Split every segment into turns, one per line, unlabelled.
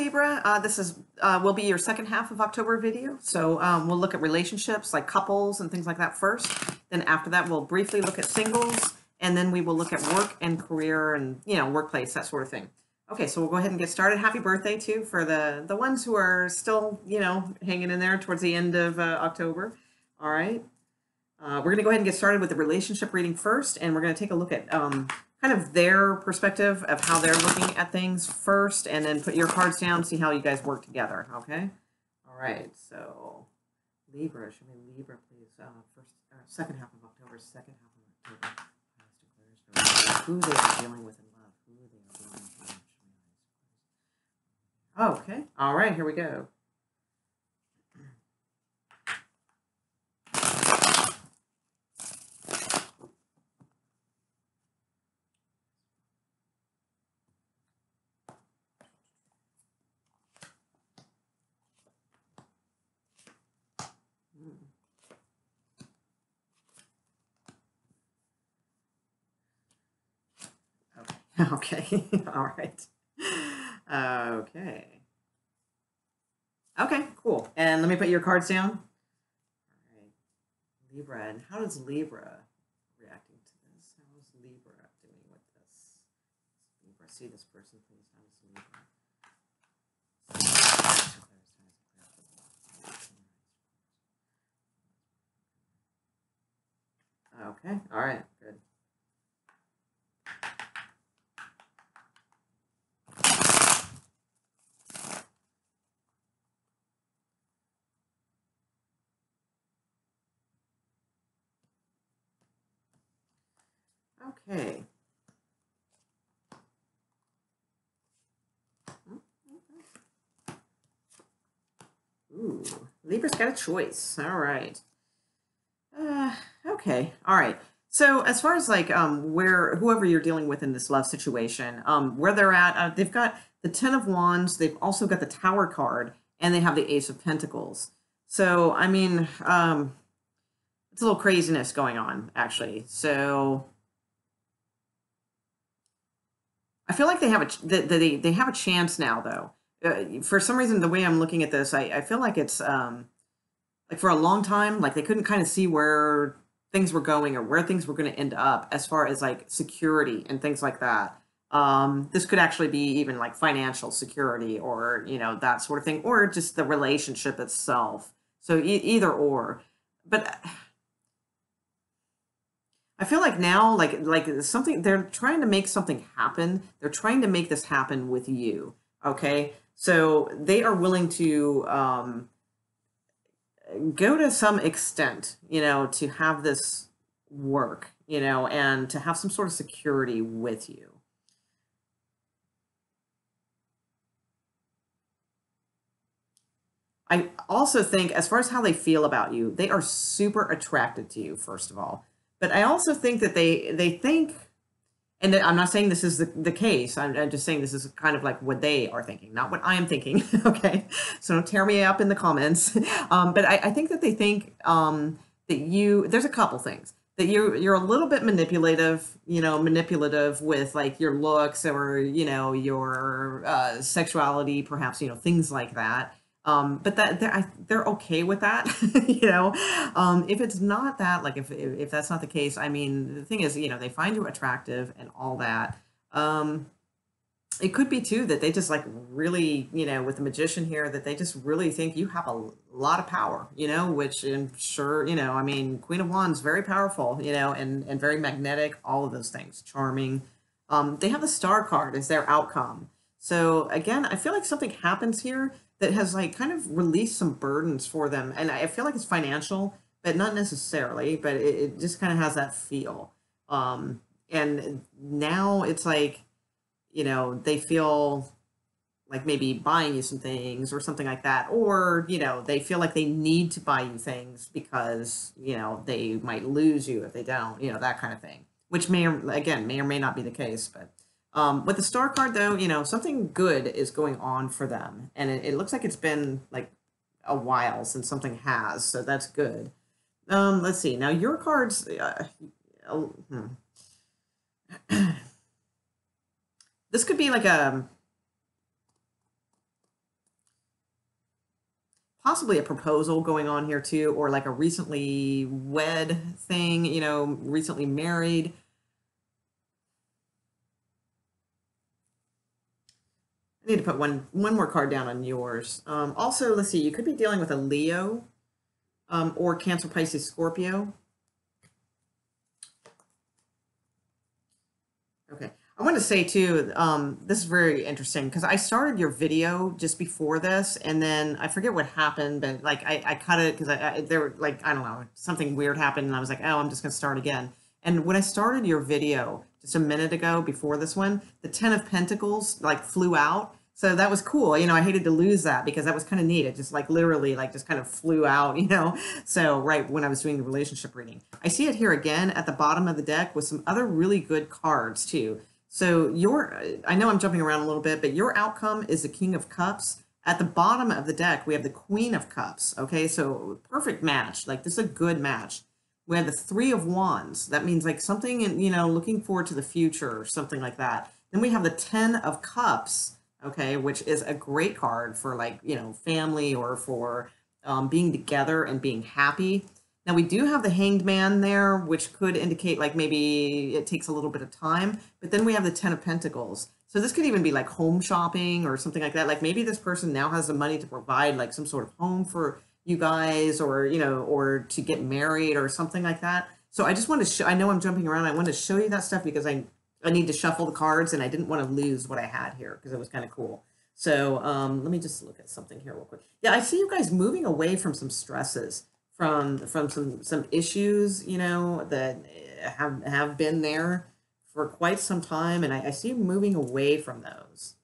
Libra. This is will be your second half of October video. So we'll look at relationships like couples and things like that first. Then after that, we'll briefly look at singles, and then we will look at work and career and workplace, that sort of thing. Okay, so we'll go ahead and get started. Happy birthday too for the ones who are still hanging in there towards the end of October. All right. We're going to go ahead and get started with the relationship reading first, and we're going to take a look at kind of their perspective of how they're looking at things first, and then put your cards down, see how you guys work together, okay? All right, so Libra, show me Libra, please. Second half of October, second half of October. Who they are dealing with in love, who they are dealing with. Okay, all right, here we go. Okay, all right. Okay, cool. And let me put your cards down. All right, Libra. And how does Libra reacting to this? How is Libra doing with this? Libra, see this person, please. How is Libra? Okay, all right, good. Okay. Ooh, Libra's got a choice. All right. Okay. All right. So as far as like where whoever you're dealing with in this love situation, where they're at, they've got the Ten of Wands. They've also got the Tower card, and they have the Ace of Pentacles. So I mean, it's a little craziness going on actually. So I feel like they have they have a chance now, though. For some reason, the way I'm looking at this, I feel like it's like for a long time, like they couldn't kind of see where things were going or where things were going to end up as far as like security and things like that. This could actually be even like financial security or that sort of thing, or just the relationship itself. So either or, but I feel like now, like something, they're trying to make something happen. They're trying to make this happen with you. Okay. So they are willing to go to some extent, to have this work, and to have some sort of security with you. I also think as far as how they feel about you, they are super attracted to you, first of all. But I also think that they think, and I'm not saying this is the case, I'm just saying this is kind of like what they are thinking, not what I am thinking, okay? So don't tear me up in the comments. But I think that they think that there's a couple things. That you're a little bit manipulative, manipulative with like your looks or, your sexuality, perhaps, things like that. But that they're okay with that, if it's not that, like if that's not the case, I mean, the thing is, they find you attractive and all that. It could be too that they just like really, with the Magician here, that they just really think you have a lot of power, which I'm sure, I mean, Queen of Wands, very powerful, and very magnetic, all of those things, charming. They have the Star card as their outcome. So again, I feel like something happens here that has like kind of released some burdens for them. And I feel like it's financial, but not necessarily, but it just kind of has that feel. And now it's like, they feel like maybe buying you some things or something like that. Or, they feel like they need to buy you things because, they might lose you if they don't, that kind of thing, which may or may not be the case, but with the Star card, though, something good is going on for them. And it looks like it's been like a while since something has. So that's good. Let's see. Now, your cards. This could be like possibly a proposal going on here too, or like a recently wed thing, you know, recently married. I need to put one more card down on yours. Also, let's see, you could be dealing with a Leo, or Cancer, Pisces, Scorpio. Okay. I want to say too, this is very interesting because I started your video just before this, and then I forget what happened, but like I cut it because there were like, I don't know, something weird happened, and I was like, oh, I'm just gonna start again. And when I started your video just a minute ago before this one, the Ten of Pentacles like flew out. So that was cool. You know, I hated to lose that because that was kind of neat. It just like literally like just kind of flew out, you know. So right when I was doing the relationship reading. I see it here again at the bottom of the deck with some other really good cards too. So I know I'm jumping around a little bit, but your outcome is the King of Cups. At the bottom of the deck, we have the Queen of Cups. Okay, so perfect match. Like this is a good match. We have the Three of Wands. That means like something, you know, looking forward to the future or something like that. Then we have the Ten of Cups, okay, which is a great card for like, you know, family or for being together and being happy. Now we do have the Hanged Man there, which could indicate like maybe it takes a little bit of time, but then we have the Ten of Pentacles. So this could even be like home shopping or something like that. Like maybe this person now has the money to provide like some sort of home for you guys, or, you know, or to get married or something like that. So I just want to show, I know I'm jumping around. I want to show you that stuff because I need to shuffle the cards and I didn't want to lose what I had here because it was kind of cool. So let me just look at something here real quick. Yeah, I see you guys moving away from some stresses, from some issues, you know, that have been there for quite some time, and I see you moving away from those.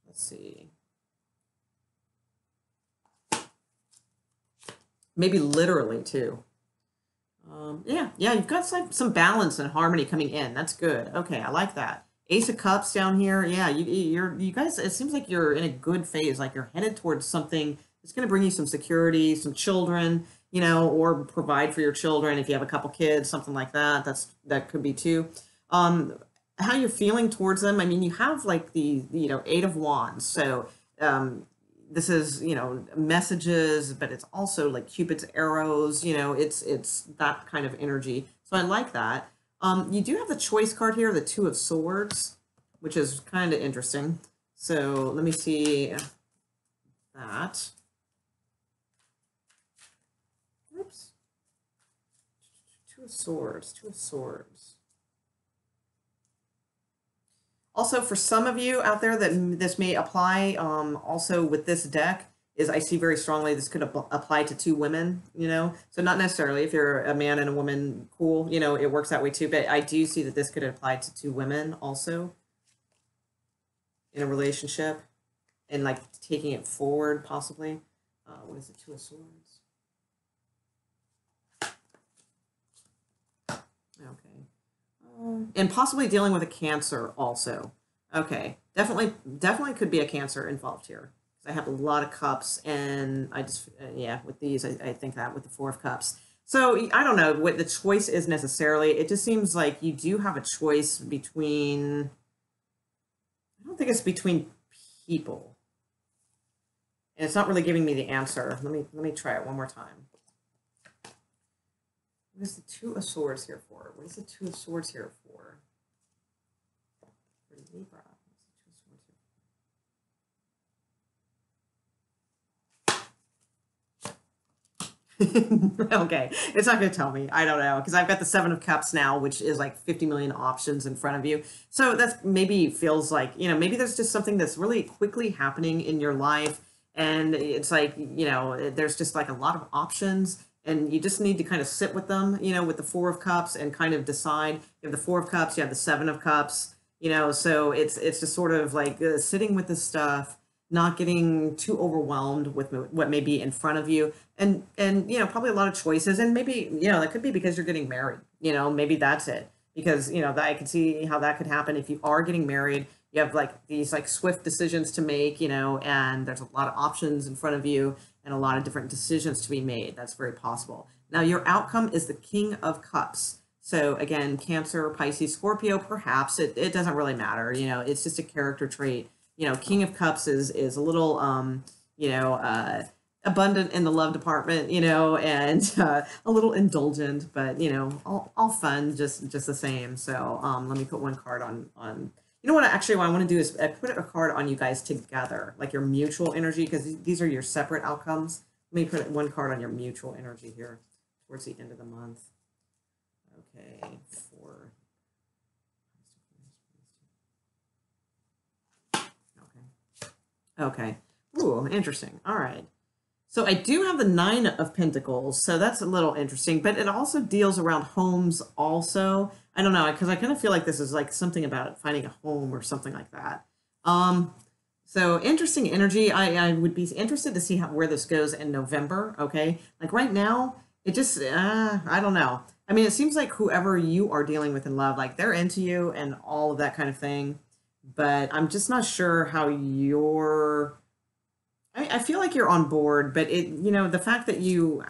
Let's see. Maybe literally too. Yeah, you've got some balance and harmony coming in. That's good. Okay, I like that. Ace of Cups down here. Yeah, you guys, it seems like you're in a good phase, like you're headed towards something that's going to bring you some security, some children, you know, or provide for your children if you have a couple kids, something like that. That could be too. How you're feeling towards them. I mean, you have like the, you know, Eight of Wands. So this is, you know, messages, but it's also like Cupid's arrows, you know, it's that kind of energy. So I like that. You do have the choice card here, the Two of Swords, which is kind of interesting. So let me see that. Oops. Two of Swords, Two of Swords. Also, for some of you out there that this may apply, also with this deck, is I see very strongly this could apply to two women, you know? So not necessarily if you're a man and a woman, cool, you know, it works that way too, but I do see that this could apply to two women also in a relationship and like taking it forward possibly. What is it, Two of Swords? Okay. And possibly dealing with a Cancer also. Okay, definitely could be a Cancer involved here. I have a lot of cups, and I just, yeah, with these, I think that with the Four of Cups. So I don't know what the choice is necessarily. It just seems like you do have a choice between, I don't think it's between people. And it's not really giving me the answer. Let me try it one more time. What is the Two of Swords here for? What is the Two of Swords here for? For Libra. Okay, it's not going to tell me. I don't know, because I've got the Seven of Cups now, which is like 50 million options in front of you. So that's maybe feels like, you know, maybe there's just something that's really quickly happening in your life. And it's like, you know, there's just like a lot of options. And you just need to kind of sit with them, you know, with the Four of Cups and kind of decide. You have the Four of Cups, you have the Seven of Cups, you know, so it's just sort of like sitting with this stuff, not getting too overwhelmed with what may be in front of you, and you know, probably a lot of choices, and maybe, you know, that could be because you're getting married, you know, maybe that's it, because, you know, that I can see how that could happen if you are getting married. You have like these like swift decisions to make, you know, and there's a lot of options in front of you and a lot of different decisions to be made. That's very possible. Now your outcome is the King of Cups. So again, Cancer, Pisces, Scorpio, perhaps it doesn't really matter, you know, it's just a character trait. You know, King of Cups is a little, you know, abundant in the love department, you know, and a little indulgent, but you know, all fun, just the same. So let me put one card on. You know what? Actually, what I want to do is put a card on you guys together, like your mutual energy, because these are your separate outcomes. Let me put one card on your mutual energy here towards the end of the month. Okay, okay. Ooh, interesting. All right. So I do have the Nine of Pentacles, so that's a little interesting, but it also deals around homes also. I don't know, because I kind of feel like this is like something about finding a home or something like that. So interesting energy. I would be interested to see where this goes in November, okay? Like right now, it just, I don't know. I mean, it seems like whoever you are dealing with in love, like they're into you and all of that kind of thing, but I'm just not sure how you're I feel like you're on board, but you know, the fact that you're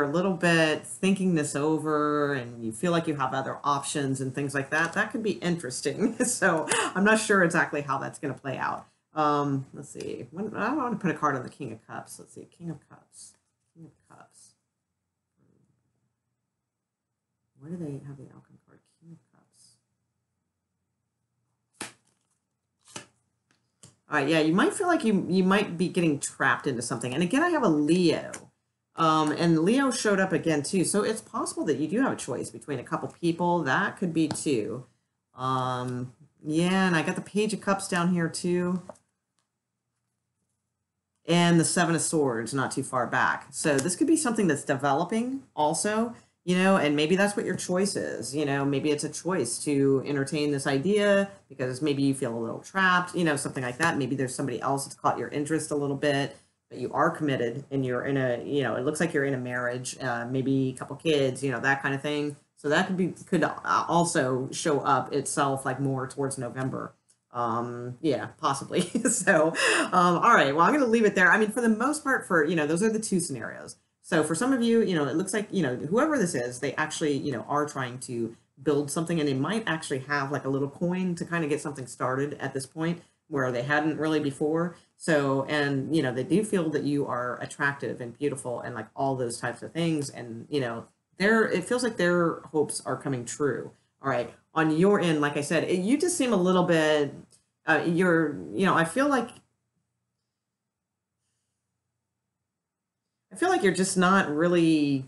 a little bit thinking this over and you feel like you have other options and things like that, that could be interesting. So I'm not sure exactly how that's going to play out. Let's see. I want to put a card on the King of Cups. Let's see. King of Cups. King of Cups. Where do they have the outcome card? King of Cups. All right, yeah, you might feel like you might be getting trapped into something. And again, I have a Leo. And Leo showed up again too. So it's possible that you do have a choice between a couple people. That could be too. Yeah, and I got the Page of Cups down here too. And the Seven of Swords not too far back. So this could be something that's developing also, you know, and maybe that's what your choice is. You know, maybe it's a choice to entertain this idea because maybe you feel a little trapped, you know, something like that. Maybe there's somebody else that's caught your interest a little bit, but you are committed and you're in a, you know, it looks like you're in a marriage, maybe a couple kids, you know, that kind of thing. So that could also show up itself like more towards November. Yeah, possibly. So, all right, well, I'm going to leave it there. I mean, for the most part, for, you know, those are the two scenarios. So for some of you, you know, it looks like, you know, whoever this is, they actually, you know, are trying to build something and they might actually have like a little coin to kind of get something started at this point where they hadn't really before. So, and, you know, they do feel that you are attractive and beautiful and like all those types of things. And, you know, it feels like their hopes are coming true. All right. On your end, like I said, you just seem a little bit, you know, I feel like you're just not really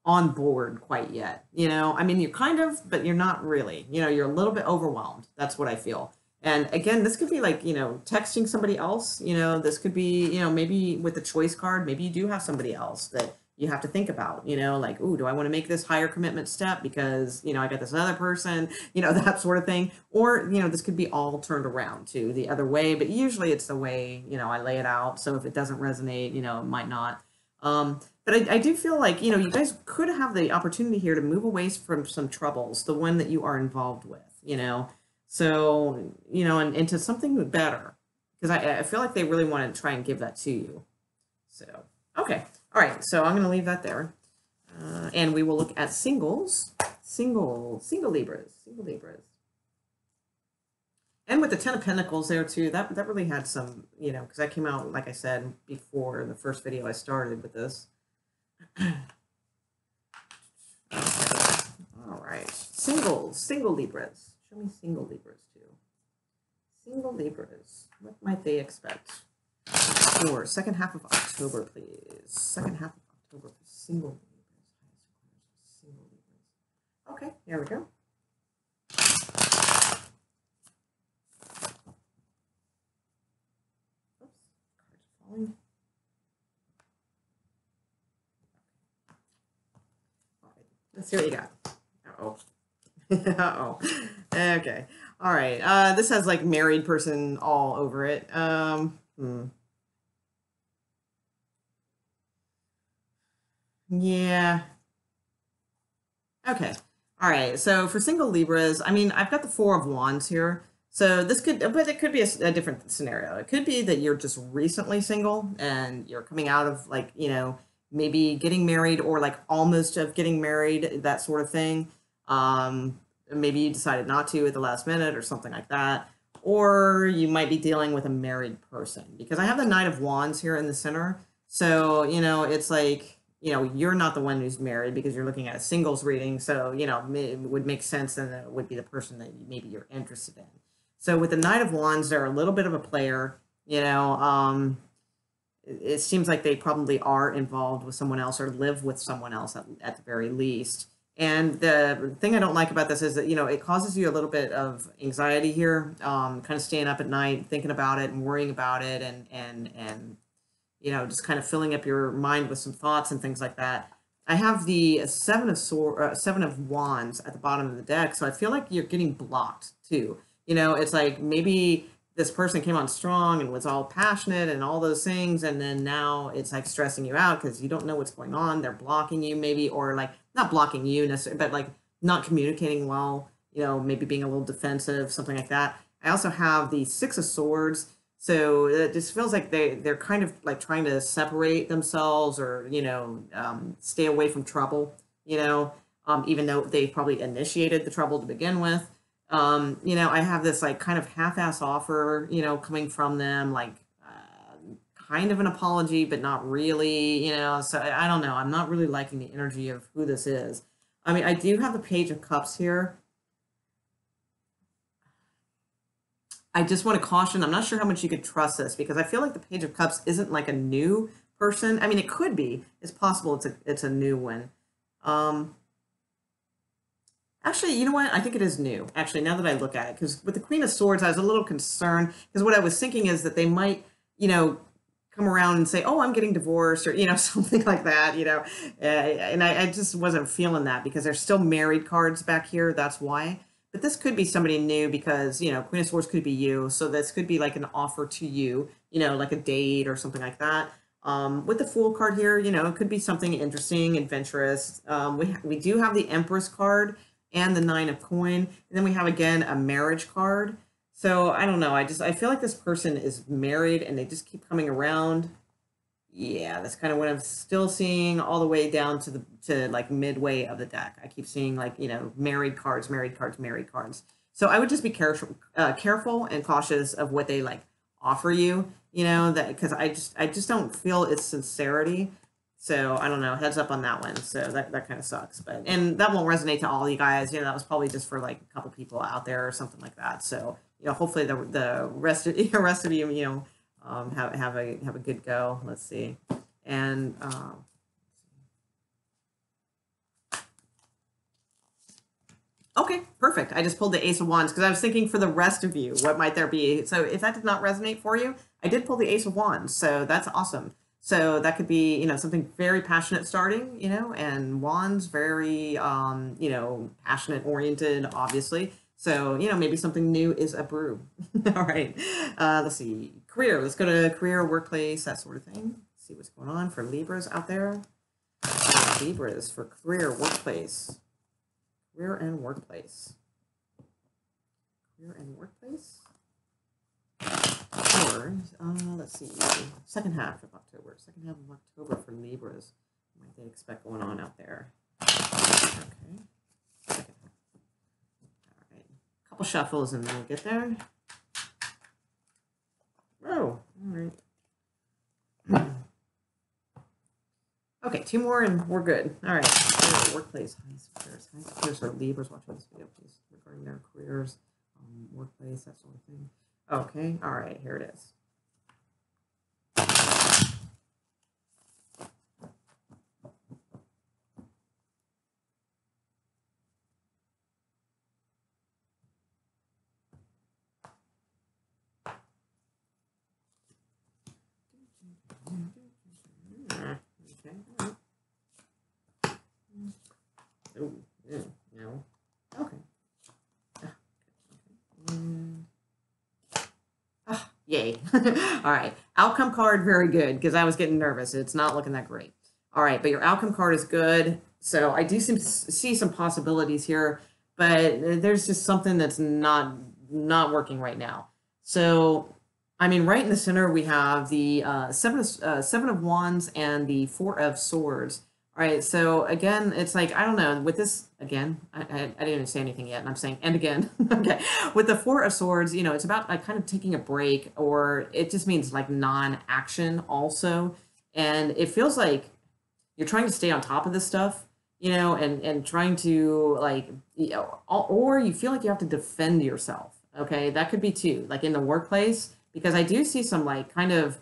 on board quite yet. You know, I mean, you're kind of, but you're not really, you know, you're a little bit overwhelmed. That's what I feel. And again, this could be like, you know, texting somebody else, you know, this could be, you know, maybe with the choice card, maybe you do have somebody else that you have to think about, you know, like, ooh, do I want to make this higher commitment step because, you know, I got this other person, you know, that sort of thing. Or, you know, this could be all turned around to the other way, but usually it's the way, you know, I lay it out. So if it doesn't resonate, you know, it might not. But I do feel like, you know, you guys could have the opportunity here to move away from some troubles, the one that you are involved with, you know, so, you know, and into something better, because I feel like they really want to try and give that to you. So, okay. All right. So I'm going to leave that there. And we will look at single Libras. And with the Ten of Pentacles there too, that really had some, you know, because that came out, like I said, before the first video I started with this. All right. Single Libras. Show me single Libras too. Single Libras. What might they expect? For second half of October, please. Second half of October for single Libras. Single Libras. Okay, here we go. Oops, all right, let's see what you got. Uh-oh. Uh-oh. Okay. All right. This has like married person all over it. Yeah. Okay. All right. So for single Libras, I mean, I've got the Four of Wands here. So this could, but it could be a different scenario. It could be that you're just recently single and you're coming out of like, you know, maybe getting married or like almost of getting married, that sort of thing. Maybe you decided not to at the last minute or something like that. or you might be dealing with a married person, because I have the Knight of Wands here in the center. So, it's like, you're not the one who's married because you're looking at a singles reading. So, it would make sense that it would be the person that maybe you're interested in. So with the Knight of Wands, they're a little bit of a player, it seems like they probably are involved with someone else or live with someone else at the very least. And the thing I don't like about this is that, it causes you a little bit of anxiety here, kind of staying up at night, thinking about it and worrying about it, and just kind of filling up your mind with some thoughts and things like that. I have the Seven of Wands at the bottom of the deck, so I feel like you're getting blocked too. It's like maybe this person came on strong and was all passionate and all those things, and then now it's like stressing you out because you don't know what's going on. They're blocking you maybe, or like not blocking you necessarily, but like not communicating well, maybe being a little defensive, something like that. I also have the Six of Swords. So it just feels like they're kind of like trying to separate themselves, or, stay away from trouble, even though they probably initiated the trouble to begin with. I have this like kind of half-ass offer, coming from them, like kind of an apology, but not really, so I don't know. I'm not really liking the energy of who this is. I mean, I do have the Page of Cups here. I just want to caution, I'm not sure how much you could trust this, because I feel like the Page of Cups isn't like a new person. I mean, it could be. It's possible it's a new one. Actually, you know what? I think it is new. Actually, now that I look at it, because with the Queen of Swords, I was a little concerned, because what I was thinking is that they might, come around and say, oh, I'm getting divorced, or, something like that, and I just wasn't feeling that, because there's still married cards back here. That's why. But this could be somebody new, because, Queen of Swords could be you. So this could be like an offer to you, like a date or something like that. With the Fool card here, it could be something interesting, adventurous. We do have the Empress card and the Nine of Coin. And then we have, again, a marriage card. So I don't know. I feel like this person is married and they just keep coming around. Yeah, that's kind of what I'm still seeing all the way down to like midway of the deck. I keep seeing like, married cards, married cards, married cards. So I would just be careful and cautious of what they like offer you, that, because I just don't feel its sincerity. So I don't know, heads up on that one. So that kind of sucks, and that won't resonate to all you guys. That was probably just for like a couple people out there or something like that. So, hopefully the rest of you, have a good go. Let's see. And okay, perfect. I just pulled the Ace of Wands, because I was thinking for the rest of you, what might there be? So if that did not resonate for you, I did pull the Ace of Wands. So that's awesome. So that could be, something very passionate starting, and Wands, very, passionate oriented, obviously. So, maybe something new is a brew. All right. Let's see. Career. Let's go to career, workplace, that sort of thing. See what's going on for Libras out there. Libras for career, workplace. Career and workplace. Career and workplace. Or, let's see. Second half of October. Second half of October for Libras. What might they expect going on out there? Okay. Second half. All right. Couple shuffles and then we'll get there. Oh, all right. Okay, two more and we're good. All right. Workplace. High secures for Libras watching this video, please, regarding their careers, workplace, that sort of thing. Okay, all right, here it is. Oh, yeah, no. Okay. Yay. All right. Outcome card, very good, because I was getting nervous. It's not looking that great. All right, but your outcome card is good. So I do see some possibilities here, but there's just something that's not working right now. So, I mean, right in the center, we have the Seven of Wands and the Four of Swords All right, so again, it's like, I don't know, with this, again, I didn't even say anything yet, and I'm saying, and again, okay. With the Four of Swords, you know, it's about like kind of taking a break, or it just means like non-action also. And it feels like you're trying to stay on top of this stuff, you know, and trying to like, you know, or you feel like you have to defend yourself. Okay, that could be too, like in the workplace, because I do see some like kind of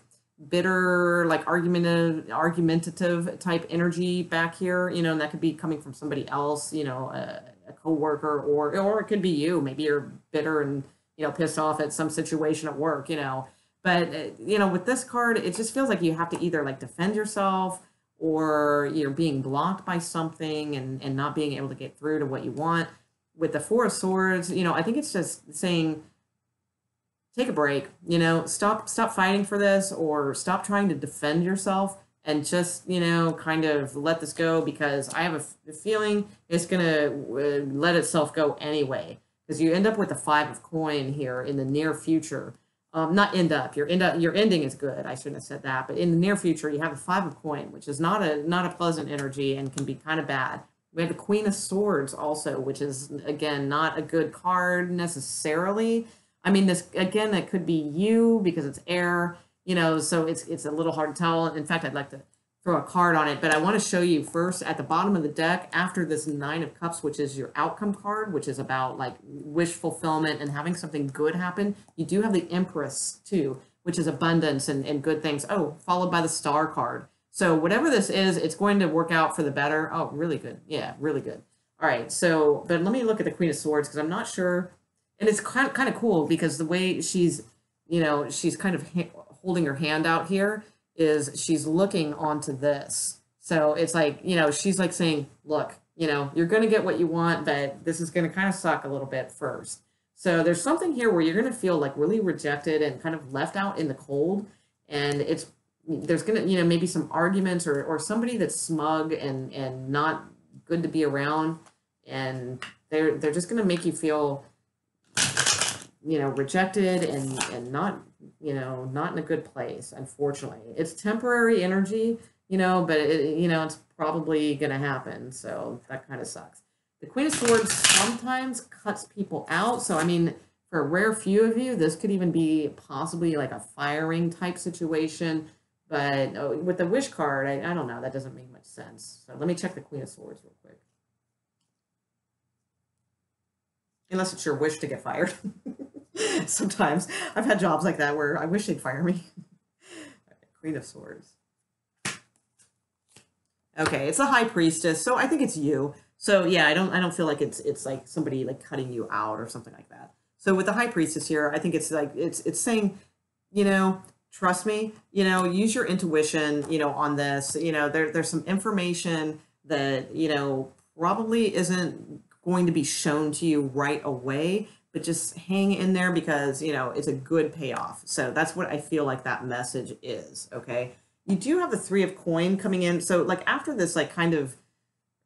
bitter, like argumentative type energy back here, you know, and that could be coming from somebody else, you know, a coworker, or it could be you. Maybe you're bitter and, you know, pissed off at some situation at work, you know. But you know, with this card, it just feels like you have to either like defend yourself, or you're being blocked by something and not being able to get through to what you want. With the Four of Swords, you know, I think it's just saying take a break, you know, stop fighting for this, or stop trying to defend yourself, and just, you know, kind of let this go, because I have a feeling it's going to let itself go anyway, because you end up with the Five of Coin here in the near future. Not end up. Your ending is good. I shouldn't have said that. But in the near future, you have the Five of Coin, which is not a pleasant energy and can be kind of bad. We have the Queen of Swords also, which is again not a good card necessarily. I mean, this again, it could be you because it's air, you know, so it's a little hard to tell. In fact, I'd like to throw a card on it, but I want to show you first at the bottom of the deck after this Nine of Cups, which is your outcome card, which is about like wish fulfillment and having something good happen. You do have the Empress too, which is abundance and good things. Oh, followed by the Star card. So whatever this is, it's going to work out for the better. Oh, really good. Yeah, really good. All right, so, but let me look at the Queen of Swords, because I'm not sure. And it's kind of cool because the way she's, you know, she's kind of holding her hand out here is she's looking onto this. So it's like, you know, she's like saying, look, you know, you're going to get what you want, but this is going to kind of suck a little bit first. So there's something here where you're going to feel like really rejected and kind of left out in the cold. And there's going to, you know, maybe some arguments, or somebody that's smug and not good to be around. And they're just going to make you feel, you know, rejected and not, you know, not in a good place. Unfortunately, it's temporary energy, you know, but you know, it's probably going to happen. So that kind of sucks. The Queen of Swords sometimes cuts people out. So, I mean, for a rare few of you, this could even be possibly like a firing type situation. But with the Wish card, I don't know. That doesn't make much sense. So let me check the Queen of Swords real quick. Unless it's your wish to get fired. Sometimes I've had jobs like that where I wish they'd fire me. Queen of Swords. Okay, it's a High Priestess, so I think it's you. So yeah, I don't feel like it's like somebody like cutting you out or something like that. So with the High Priestess here, I think it's like it's saying, you know, trust me, you know, use your intuition, you know, on this. You know, there's some information that, you know, probably isn't going to be shown to you right away, but just hang in there, because, you know, it's a good payoff. So that's what I feel like that message is. Okay. You do have the Three of Coin coming in. So like after this, like kind of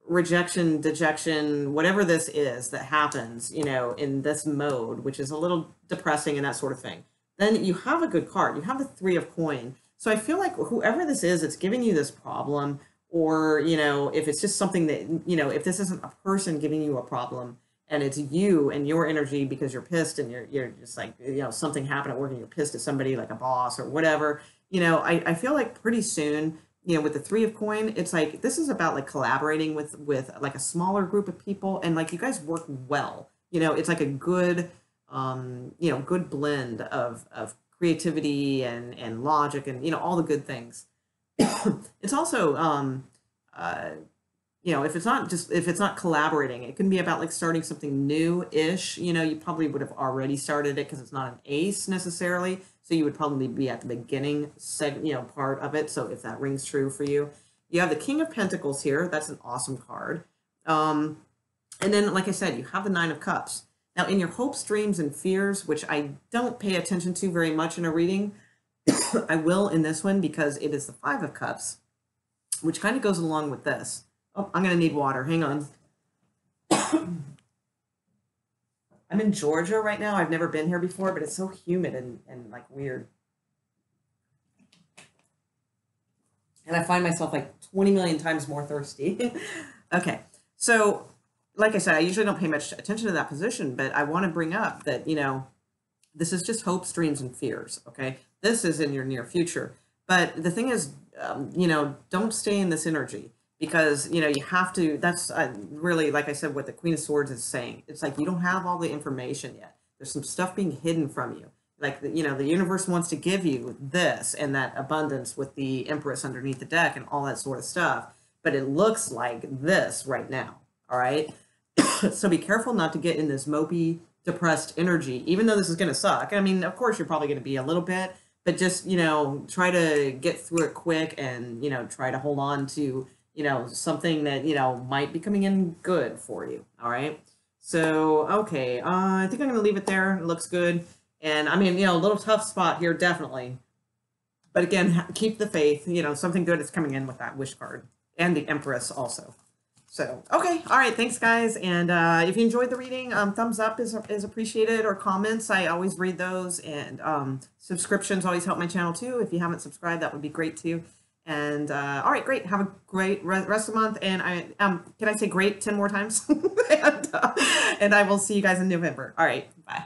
rejection, dejection, whatever this is that happens, you know, in this mode, which is a little depressing and that sort of thing, then you have a good card. You have the Three of Coin. So I feel like whoever this is, it's giving you this problem, or, you know, if it's just something that, you know, if this isn't a person giving you a problem, and it's you and your energy because you're pissed and you're just like, you know, something happened at work and you're pissed at somebody like a boss or whatever, you know, I feel like pretty soon, you know, with the Three of Coin, it's like, this is about like collaborating with like a smaller group of people, and like you guys work well, you know, it's like a good, you know, good blend of creativity and logic and, you know, all the good things. It's also, you know, if it's not collaborating, it can be about like starting something new-ish. You know, you probably would have already started it because it's not an ace necessarily. So you would probably be at the beginning part of it. So if that rings true for you, you have the King of Pentacles here. That's an awesome card. And then, like I said, you have the Nine of Cups. Now, in your hopes, dreams, and fears, which I don't pay attention to very much in a reading, I will in this one because it is the Five of Cups, which kind of goes along with this. Oh, I'm going to need water. Hang on. I'm in Georgia right now. I've never been here before, but it's so humid and like weird. And I find myself like 20 million times more thirsty. Okay. So, like I said, I usually don't pay much attention to that position, but I want to bring up that, this is just hopes, dreams, and fears. Okay. This is in your near future. But the thing is, don't stay in this energy because, you have to. That's really, like I said, what the Queen of Swords is saying. It's like you don't have all the information yet. There's some stuff being hidden from you. Like, the universe wants to give you this and that abundance with the Empress underneath the deck and all that sort of stuff. But it looks like this right now. All right. So be careful not to get in this mopey, depressed energy, even though this is going to suck. I mean, of course, you're probably going to be a little bit, but just, try to get through it quick and, try to hold on to, something that, might be coming in good for you. All right. So, okay. I think I'm going to leave it there. It looks good. And I mean, a little tough spot here, definitely. But again, keep the faith. Something good is coming in with that wish card and the Empress also. So, okay. All right. Thanks, guys. And if you enjoyed the reading, thumbs up is appreciated, or comments. I always read those. And subscriptions always help my channel, too. If you haven't subscribed, that would be great, too. And all right, great. Have a great rest of the month. And can I say great 10 more times? And I will see you guys in November. All right. Bye.